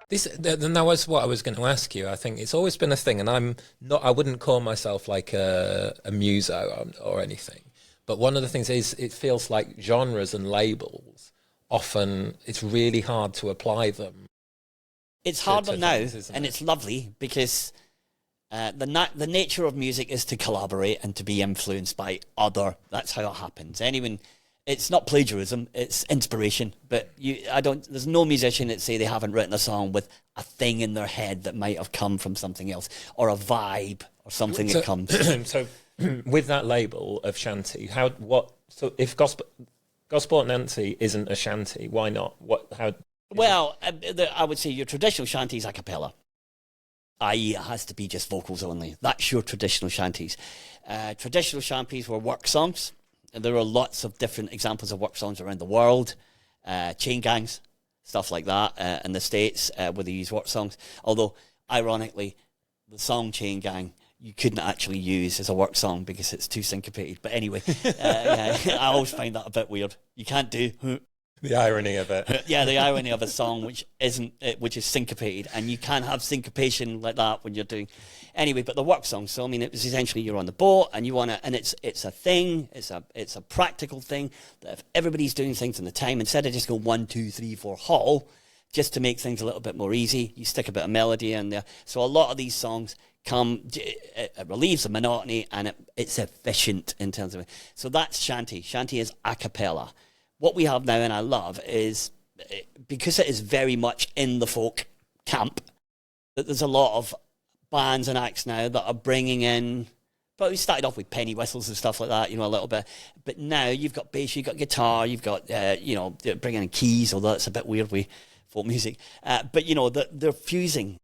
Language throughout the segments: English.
That was what I was going to ask you. I think it's always been a thing, and I wouldn't call myself like a muso or anything. But one of the things is it feels like genres and labels, often it's really hard to apply them. It's harder now, and it? it's lovely because the nature of music is to collaborate and to be influenced by other. That's how it happens. It's not plagiarism; it's inspiration. But there's no musician that say they haven't written a song with a thing in their head that might have come from something else, or a vibe, or something that comes. So, with that label of shanty, So, if Gosport Nancy isn't a shanty, why not? Well, I would say your traditional shanty is a cappella, i.e. it has to be just vocals only. That's your traditional shanties. Traditional shanties were work songs. And there are lots of different examples of work songs around the world, chain gangs, stuff like that, in the States where they use work songs. Although, ironically, the song Chain Gang you couldn't actually use as a work song because it's too syncopated. But anyway, I always find that a bit weird. You can't do... The irony of it. Yeah, the irony of a song which is syncopated, and you can't have syncopation like that when you're doing... Anyway, but the work song, so I mean, it was essentially you're on the boat and you want to, and it's a thing, it's a practical thing that if everybody's doing things in the time, instead of just go 1, 2, 3, 4 haul, just to make things a little bit more easy, you stick a bit of melody in there. So a lot of these songs it relieves the monotony and it's efficient in terms of it. So that's shanty. Shanty is a cappella. What we have now, and I love, is because it is very much in the folk camp, that there's a lot of bands and acts now that are bringing in, but we started off with penny whistles and stuff like that, a little bit. But now you've got bass, you've got guitar, you've got, bringing in keys, although it's a bit weird with folk music. But, they're fusing.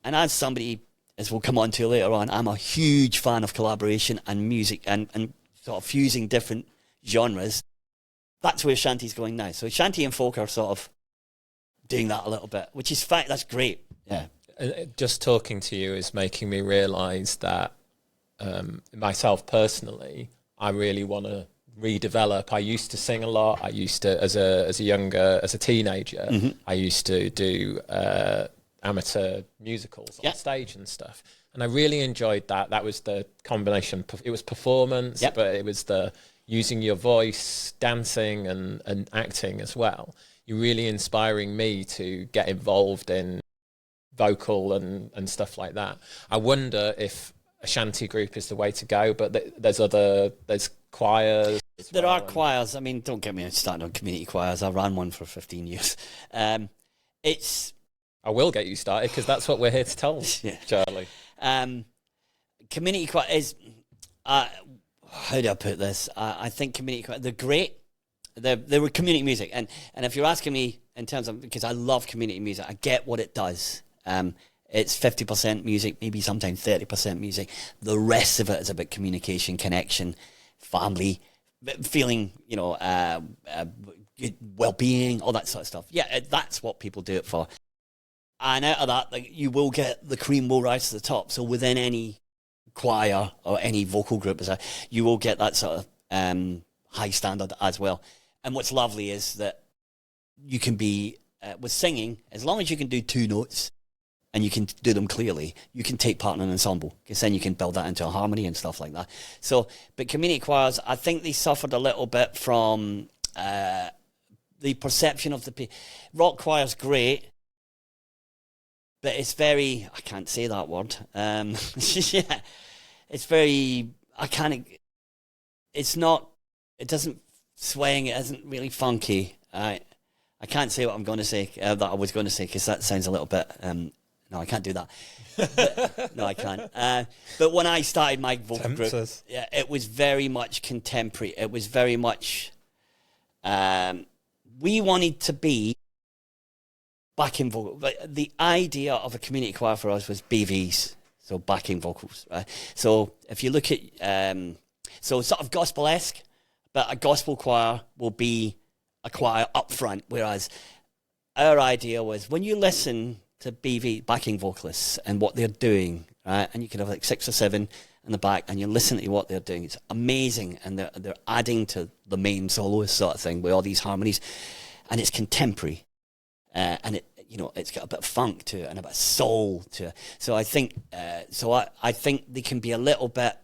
And as somebody, as we'll come on to later on, I'm a huge fan of collaboration and music and sort of fusing different genres. That's where shanty's going now. So shanty and folk are sort of doing that a little bit, which is that's great. Yeah. Just talking to you is making me realise that myself personally, I really want to redevelop. I used to sing a lot. I used to, as a teenager, mm-hmm. I used to do amateur musicals on stage and stuff. And I really enjoyed that. That was the combination. It was performance, but it was the using your voice, dancing and acting as well. You're really inspiring me to get involved in vocal and stuff like that. I wonder if a shanty group is the way to go, but there's choirs. There are choirs. I mean, don't get me started on community choirs. I ran one for 15 years. I will get you started because that's what we're here to tell, Charlie. Community choir is, how do I put this? I think community choir, they're great. They were community music. And if you're asking me in terms of, because I love community music, I get what it does. It's 50% music, maybe sometimes 30% music. The rest of it is about communication, connection, family, feeling, well-being, all that sort of stuff. Yeah, that's what people do it for. And out of that, you will get the cream will rise to the top. So within any choir or any vocal group, you will get that sort of high standard as well. And what's lovely is that you can be, with singing, as long as you can do 2 notes, and you can do them clearly, you can take part in an ensemble, because then you can build that into a harmony and stuff like that. So, but community choirs, I think they suffered a little bit from the perception of rock choir's great, but it's very, I can't say that word. Yeah, it's very, it doesn't swing, it isn't really funky. I can't say what I'm going to say, that I was going to say, because that sounds a little bit, no, I can't do that. No, I can't. But when I started my vocal group, it was very much contemporary. It was very much, we wanted to be backing vocal. But the idea of a community choir for us was BVs, so backing vocals. Right? So if you look at, so sort of gospel-esque, but a gospel choir will be a choir up front, whereas our idea was when you listen to BV, backing vocalists, and what they're doing, right, and you could have like 6 or 7 in the back, and you listen to what they're doing, it's amazing, and they're adding to the main soloist sort of thing with all these harmonies, and it's contemporary, and you know, it's got a bit of funk to it and a bit of soul to it. So I think, I think they can be a little bit